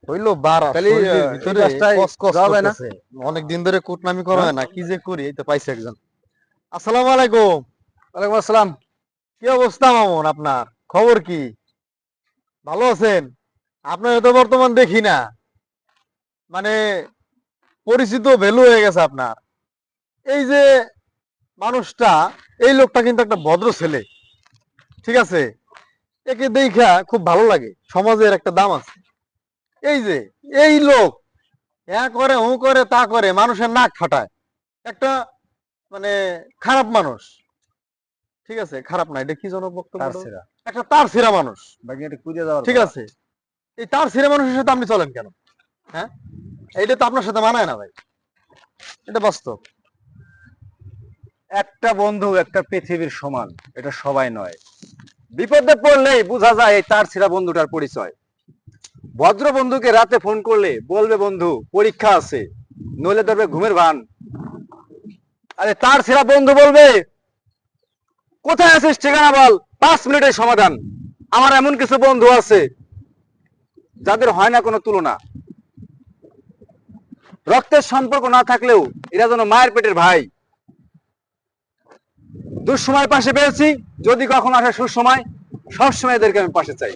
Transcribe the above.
হইলো বাড়া তাহলে শরীরের এই ভিতরে কাজটাই কসকস যাওয়া যায় না? করতেছে। অনেক দিন ধরে কুটনামি করা হ্যাঁ? হয় না, কি যে করি এই তো পাইছি একজন। আসসালামু আলাইকুম। ওয়ালাইকুম আসসালাম। কি অবস্থা মামুন, আপনার খবর কি? ভালো আছেন? আপনার তো বর্তমান দেখি না, মানে পরিচিত ভ্যালু হয়ে গেছে আপনার। এই যে মানুষটা, এই লোকটা কিন্তু একটা ভদ্র ছেলে, ঠিক আছে? একে দেখা খুব ভালো লাগে, সমাজের একটা দাম আছে। এই যে এই লোক করে ও করে তা করে মানুষের নাক ফাটায়, একটা মানে খারাপ মানুষ। ঠিক আছে, খারাপ না, এটা কি জনক বক্তব্য, তারছেরা একটা তার ছেঁড়া মানুষ। বাকি এটা কুইরে যাওয়ার ঠিক পালা। আছে, এই তার ছেঁড়া মানুষের সাথে আপনি চলেন কেন? হ্যাঁ, এইটা তো আপনার সাথে মানায় না ভাই, এটা বাস্তব। একটা বন্ধু একটা পৃথিবীর সমান, এটা সবাই নয়। বিপদে পড়লেই বোঝা যায় এই তার ছেঁড়া বন্ধুটার পরিচয়। ভদ্র বন্ধুকে রাতে ফোন করলে বলবে বন্ধু পরীক্ষা আছে, নইলে ধরবে ঘুমের ভান। আরে তার ছেঁড়া বন্ধু বলবে কোথায় আছিস ঠিকানা বল, 5 মিনিটের সমাধান। আমার এমন কিছু বন্ধু আছে যাদের হয় না কোনো তুলনা। রক্তের সম্পর্ক না থাকলেও এরা যেন মায়ের পেটের ভাই। দুঃসময় পাশে পেয়েছি, যদি কখনো আসে সুসময়, সবসময় এদেরকে আমি পাশে চাই।